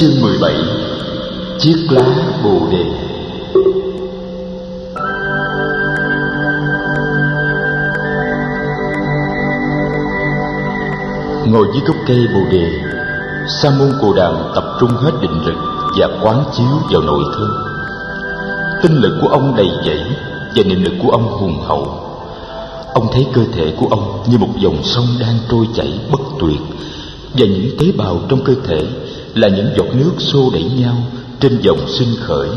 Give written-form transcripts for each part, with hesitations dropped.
Chương 17. Chiếc lá Bồ đề. Ngồi dưới gốc cây bồ đề, Sa môn Cồ Đàm tập trung hết định lực và quán chiếu vào nội thân. Tinh lực của ông đầy dẫy và niệm lực của ông hùng hậu. Ông thấy cơ thể của ông như một dòng sông đang trôi chảy bất tuyệt, và những tế bào trong cơ thể là những giọt nước xô đẩy nhau trên dòng sinh khởi,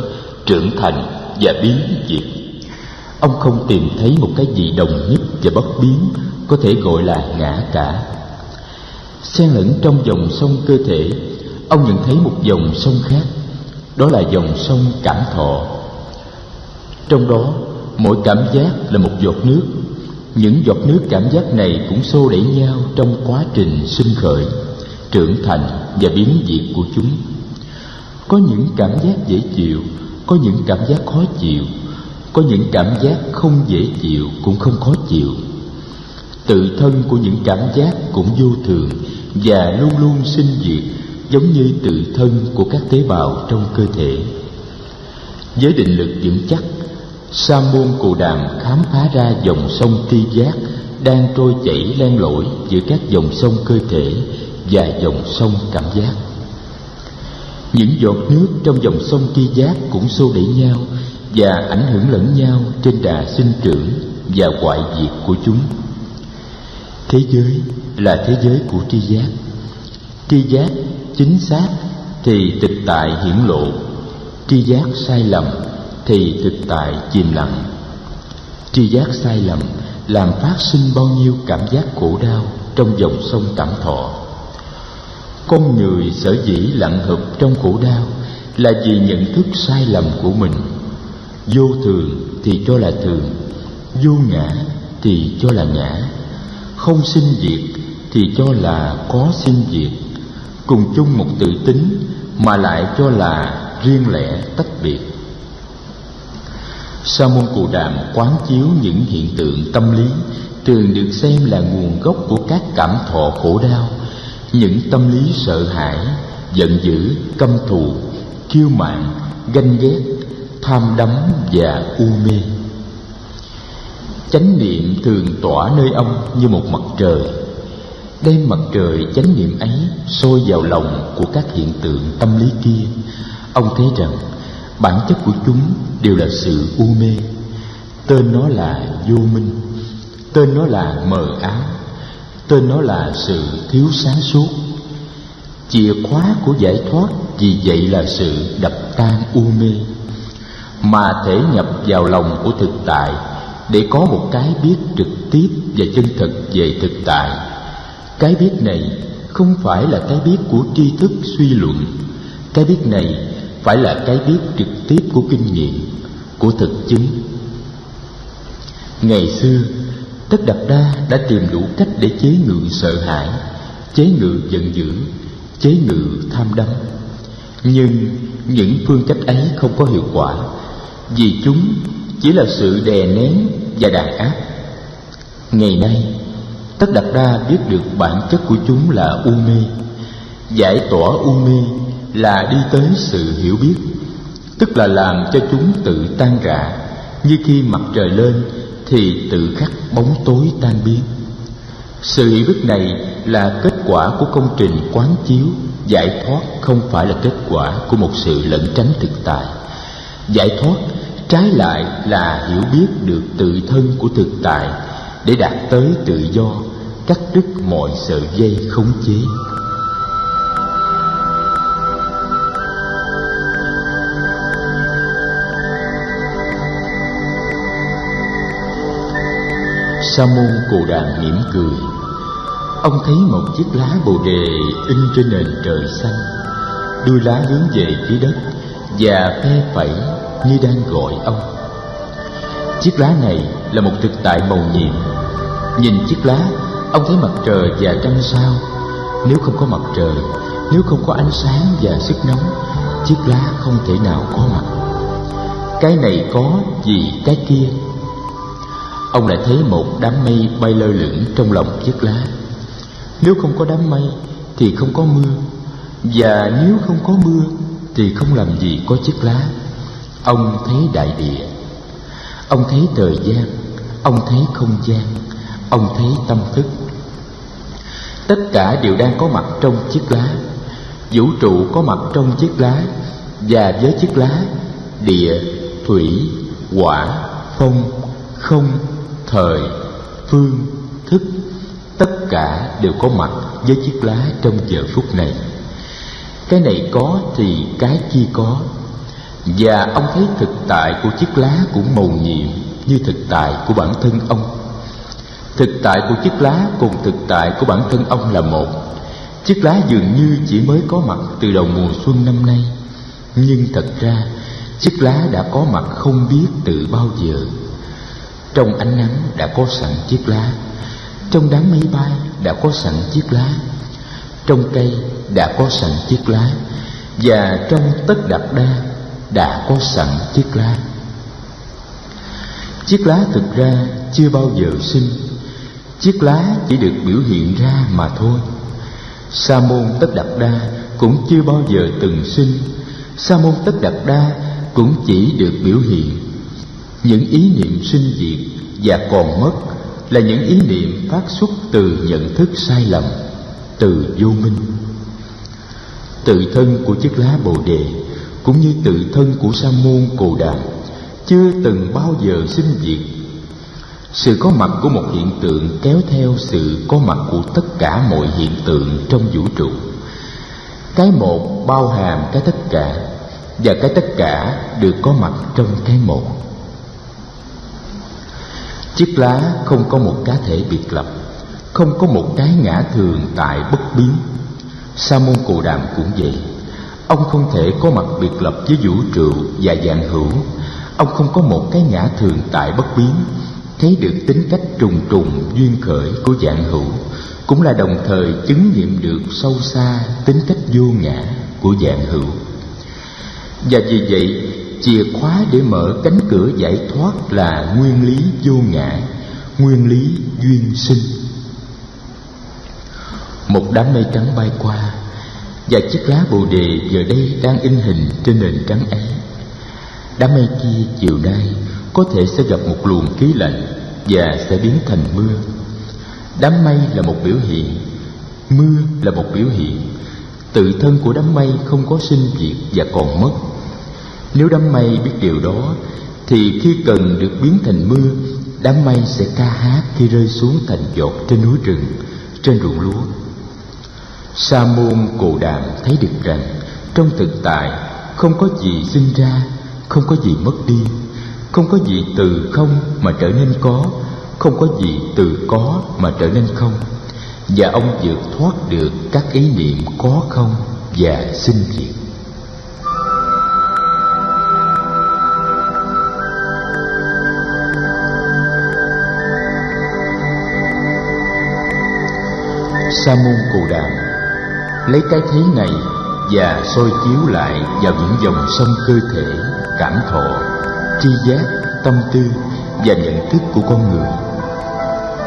trưởng thành và biến diệt. Ông không tìm thấy một cái gì đồng nhất và bất biến có thể gọi là ngã cả. Xen lẫn trong dòng sông cơ thể, ông nhận thấy một dòng sông khác, đó là dòng sông cảm thọ. Trong đó, mỗi cảm giác là một giọt nước. Những giọt nước cảm giác này cũng xô đẩy nhau trong quá trình sinh khởi, trưởng thành và biến diệt của chúng. Có những cảm giác dễ chịu, có những cảm giác khó chịu, có những cảm giác không dễ chịu cũng không khó chịu. Tự thân của những cảm giác cũng vô thường và luôn luôn sinh diệt, giống như tự thân của các tế bào trong cơ thể. Với định lực vững chắc, Sa môn Cồ Đàm khám phá ra dòng sông tri giác đang trôi chảy len lỏi giữa các dòng sông cơ thể và dòng sông cảm giác. Những giọt nước trong dòng sông tri giác cũng xô đẩy nhau và ảnh hưởng lẫn nhau trên đà sinh trưởng và hoại diệt của chúng. Thế giới là thế giới của tri giác. Tri giác chính xác thì thực tại hiển lộ, tri giác sai lầm thì thực tại chìm lặng. Tri giác sai lầm làm phát sinh bao nhiêu cảm giác khổ đau trong dòng sông cảm thọ. Con người sở dĩ lặn hợp trong khổ đau là vì nhận thức sai lầm của mình. Vô thường thì cho là thường, vô ngã thì cho là ngã, không sinh diệt thì cho là có sinh diệt, cùng chung một tự tính mà lại cho là riêng lẻ tách biệt. Sa môn Cồ Đàm quán chiếu những hiện tượng tâm lý thường được xem là nguồn gốc của các cảm thọ khổ đau, những tâm lý sợ hãi, giận dữ, căm thù, kiêu mạn, ganh ghét, tham đắm và u mê. Chánh niệm thường tỏa nơi ông như một mặt trời. Đem mặt trời chánh niệm ấy soi vào lòng của các hiện tượng tâm lý kia, ông thấy rằng bản chất của chúng đều là sự u mê. Tên nó là vô minh, tên nó là mờ ám, tên nó là sự thiếu sáng suốt. Chìa khóa của giải thoát vì vậy là sự đập tan u mê, mà thể nhập vào lòng của thực tại để có một cái biết trực tiếp và chân thực về thực tại. Cái biết này không phải là cái biết của tri thức suy luận. Cái biết này phải là cái biết trực tiếp của kinh nghiệm, của thực chứng. Ngày xưa, Tất Đạt Đa đã tìm đủ cách để chế ngự sợ hãi, chế ngự giận dữ, chế ngự tham đắm. Nhưng những phương cách ấy không có hiệu quả, vì chúng chỉ là sự đè nén và đàn áp. Ngày nay, Tất Đạt Đa biết được bản chất của chúng là u mê. Giải tỏa u mê là đi tới sự hiểu biết, tức là làm cho chúng tự tan rã, như khi mặt trời lên thì tự khắc bóng tối tan biến. Sự hiểu biết này là kết quả của công trình quán chiếu. Giải thoát không phải là kết quả của một sự lẩn tránh thực tại. Giải thoát trái lại là hiểu biết được tự thân của thực tại để đạt tới tự do, cắt đứt mọi sợi dây khống chế. Sa môn Cồ Đàm mỉm cười. Ông thấy một chiếc lá bồ đề in trên nền trời xanh, đuôi lá hướng về phía đất và phe phẩy như đang gọi ông. Chiếc lá này là một thực tại mầu nhiệm. Nhìn chiếc lá, ông thấy mặt trời và trăng sao. Nếu không có mặt trời, nếu không có ánh sáng và sức nóng, chiếc lá không thể nào có mặt. Cái này có vì cái kia. Ông lại thấy một đám mây bay lơ lửng trong lòng chiếc lá. Nếu không có đám mây thì không có mưa. Và nếu không có mưa thì không làm gì có chiếc lá. Ông thấy đại địa, ông thấy thời gian, ông thấy không gian, ông thấy tâm thức. Tất cả đều đang có mặt trong chiếc lá. Vũ trụ có mặt trong chiếc lá, và với chiếc lá, địa, thủy, hỏa, phong, không, thời, phương, thức, tất cả đều có mặt với chiếc lá trong giờ phút này. Cái này có thì cái kia có. Và ông thấy thực tại của chiếc lá cũng mầu nhiệm như thực tại của bản thân ông. Thực tại của chiếc lá cùng thực tại của bản thân ông là một. Chiếc lá dường như chỉ mới có mặt từ đầu mùa xuân năm nay, nhưng thật ra chiếc lá đã có mặt không biết từ bao giờ. Trong ánh nắng đã có sẵn chiếc lá, trong đám mây bay đã có sẵn chiếc lá, trong cây đã có sẵn chiếc lá, và trong tất đạc đa đã có sẵn chiếc lá. Chiếc lá thực ra chưa bao giờ sinh, chiếc lá chỉ được biểu hiện ra mà thôi. Sa môn Tất Đạt Đa cũng chưa bao giờ từng sinh, Sa môn Tất Đạt Đa cũng chỉ được biểu hiện. Những ý niệm sinh diệt và còn mất là những ý niệm phát xuất từ nhận thức sai lầm, từ vô minh. Tự thân của chiếc lá Bồ Đề cũng như tự thân của Sa môn Cồ Đàm chưa từng bao giờ sinh diệt. Sự có mặt của một hiện tượng kéo theo sự có mặt của tất cả mọi hiện tượng trong vũ trụ. Cái một bao hàm cái tất cả, và cái tất cả được có mặt trong cái một. Chiếc lá không có một cá thể biệt lập, không có một cái ngã thường tại bất biến. Sa môn Cồ Đàm cũng vậy. Ông không thể có mặt biệt lập với vũ trụ và vạn hữu. Ông không có một cái ngã thường tại bất biến, thấy được tính cách trùng trùng duyên khởi của vạn hữu, cũng là đồng thời chứng nghiệm được sâu xa tính cách vô ngã của vạn hữu. Và vì vậy, chìa khóa để mở cánh cửa giải thoát là nguyên lý vô ngã, nguyên lý duyên sinh. Một đám mây trắng bay qua, và chiếc lá Bồ Đề giờ đây đang in hình trên nền trắng ấy. Đám mây kia chiều nay có thể sẽ gặp một luồng khí lạnh và sẽ biến thành mưa. Đám mây là một biểu hiện, mưa là một biểu hiện. Tự thân của đám mây không có sinh diệt và còn mất. Nếu đám mây biết điều đó, thì khi cần được biến thành mưa, đám mây sẽ ca hát khi rơi xuống thành giọt trên núi rừng, trên ruộng lúa. Sa môn Cồ Đàm thấy được rằng trong thực tại không có gì sinh ra, không có gì mất đi, không có gì từ không mà trở nên có, không có gì từ có mà trở nên không. Và ông vượt thoát được các ý niệm có không và sinh diệt. Sa môn Cồ Đàm lấy cái thấy này và soi chiếu lại vào những dòng sông cơ thể, cảm thọ, tri giác, tâm tư và nhận thức của con người.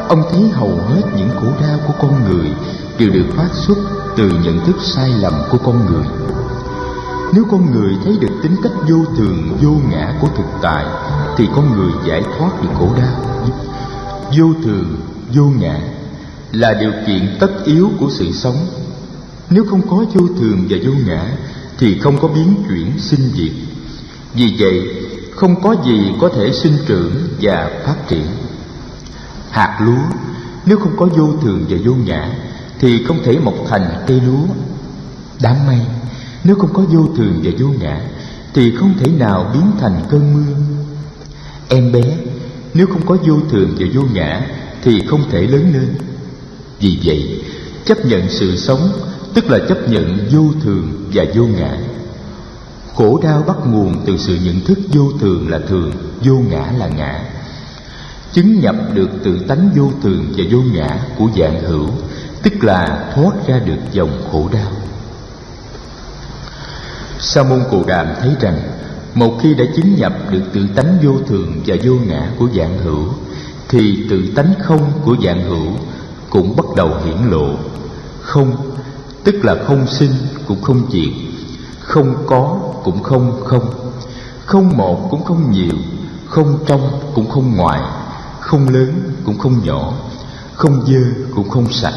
Ông thấy hầu hết những khổ đau của con người đều được phát xuất từ nhận thức sai lầm của con người. Nếu con người thấy được tính cách vô thường, vô ngã của thực tại, thì con người giải thoát được khổ đau. Vô thường, vô ngã là điều kiện tất yếu của sự sống. Nếu không có vô thường và vô ngã thì không có biến chuyển sinh diệt. Vì vậy, không có gì có thể sinh trưởng và phát triển. Hạt lúa nếu không có vô thường và vô ngã thì không thể mọc thành cây lúa. Đám mây nếu không có vô thường và vô ngã thì không thể nào biến thành cơn mưa. Em bé nếu không có vô thường và vô ngã thì không thể lớn lên. Vì vậy, chấp nhận sự sống tức là chấp nhận vô thường và vô ngã. Khổ đau bắt nguồn từ sự nhận thức vô thường là thường, vô ngã là ngã. Chứng nhập được tự tánh vô thường và vô ngã của vạn hữu, tức là thoát ra được dòng khổ đau. Sa môn Cồ Đàm thấy rằng, một khi đã chứng nhập được tự tánh vô thường và vô ngã của vạn hữu, thì tự tánh không của vạn hữu cũng bắt đầu hiển lộ. Không, tức là không sinh cũng không diệt, không có cũng không không, không một cũng không nhiều, không trong cũng không ngoài, không lớn cũng không nhỏ, không dơ cũng không sạch.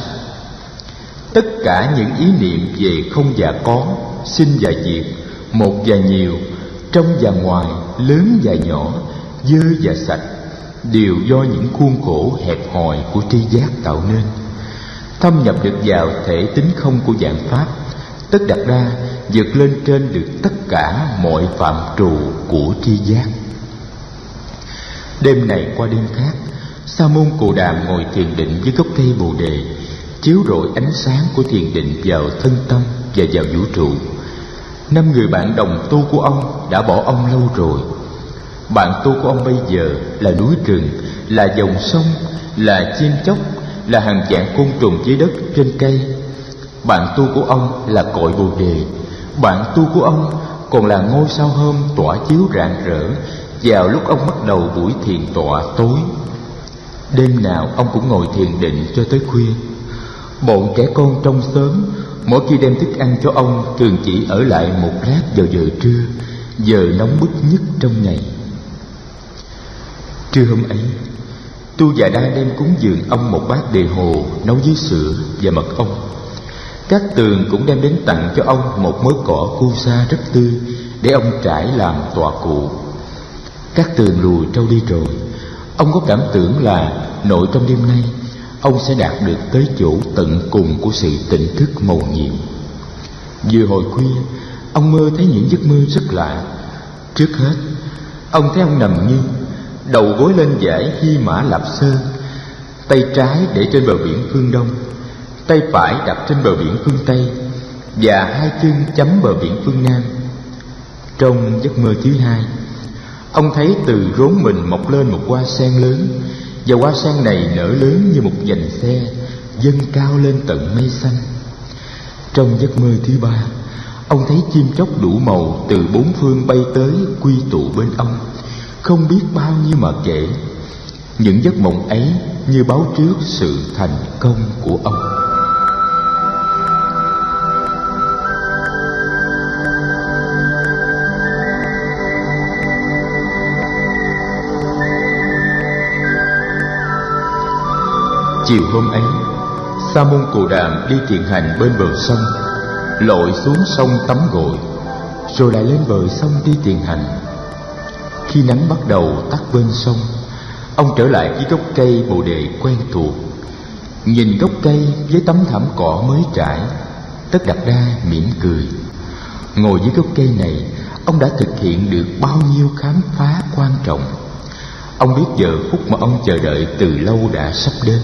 Tất cả những ý niệm về không và có, sinh và diệt, một và nhiều, trong và ngoài, lớn và nhỏ, dơ và sạch, đều do những khuôn khổ hẹp hòi của tri giác tạo nên. Thâm nhập được vào thể tính không của vạn pháp, Tất Đạt Đa vượt lên trên được tất cả mọi phạm trù của tri giác. Đêm này qua đêm khác, Sa môn Cù Đàm ngồi thiền định dưới gốc cây Bồ Đề, chiếu rọi ánh sáng của thiền định vào thân tâm và vào vũ trụ. 5 người bạn đồng tu của ông đã bỏ ông lâu rồi. Bạn tu của ông bây giờ là núi rừng, là dòng sông, là chim chóc, là hàng vạn côn trùng dưới đất trên cây. Bạn tu của ông là cội Bồ Đề. Bạn tu của ông còn là ngôi sao hôm tỏa chiếu rạng rỡ vào lúc ông bắt đầu buổi thiền tọa tối. Đêm nào ông cũng ngồi thiền định cho tới khuya. Bọn trẻ con trong xóm mỗi khi đem thức ăn cho ông thường chỉ ở lại một lát vào giờ trưa, giờ nóng bức nhất trong ngày. Trưa hôm ấy, Tu Già Đa đem cúng dường ông một bát đề hồ nấu với sữa và mật ong. Các Tường cũng đem đến tặng cho ông một mớ cỏ cu sa rất tươi để ông trải làm tọa cụ. Các Tường lùi trâu đi rồi, ông có cảm tưởng là nội trong đêm nay ông sẽ đạt được tới chỗ tận cùng của sự tỉnh thức mầu nhiệm. Vừa hồi khuya, ông mơ thấy những giấc mơ rất lạ. Trước hết, ông thấy ông nằm nghiêng, đầu gối lên dãy Hy Mã Lạp Sơn, tay trái để trên bờ biển phương Đông, tay phải đặt trên bờ biển phương Tây, và hai chân chấm bờ biển phương Nam. Trong giấc mơ thứ hai, ông thấy từ rốn mình mọc lên một hoa sen lớn, và hoa sen này nở lớn như một vành xe, dâng cao lên tận mây xanh. Trong giấc mơ thứ ba, ông thấy chim chóc đủ màu từ bốn phương bay tới quy tụ bên ông, không biết bao nhiêu mà kể. Những giấc mộng ấy như báo trước sự thành công của ông. Chiều hôm ấy, Sa môn Cù Đàm đi thiền hành bên bờ sông, lội xuống sông tắm gội, rồi lại lên bờ sông đi thiền hành. Khi nắng bắt đầu tắt bên sông, ông trở lại với gốc cây Bồ Đề quen thuộc. Nhìn gốc cây với tấm thảm cỏ mới trải, Tất Đạt Đa mỉm cười. Ngồi dưới gốc cây này, ông đã thực hiện được bao nhiêu khám phá quan trọng. Ông biết giờ phút mà ông chờ đợi từ lâu đã sắp đến.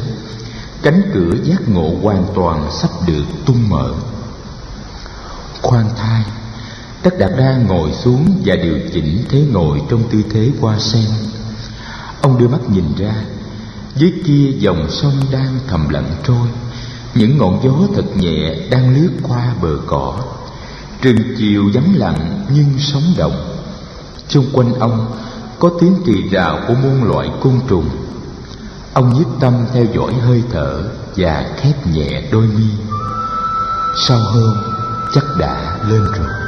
Cánh cửa giác ngộ hoàn toàn sắp được tung mở. Khoan thai, Tất Đạt Đa ngồi xuống và điều chỉnh thế ngồi trong tư thế hoa sen. Ông đưa mắt nhìn ra, dưới kia dòng sông đang thầm lặng trôi, những ngọn gió thật nhẹ đang lướt qua bờ cỏ. Rừng chiều vắng lặng nhưng sống động. Xung quanh ông có tiếng rì rào của muôn loại côn trùng. Ông nhiếp tâm theo dõi hơi thở và khép nhẹ đôi mi. Sau hôm chắc đã lên rồi.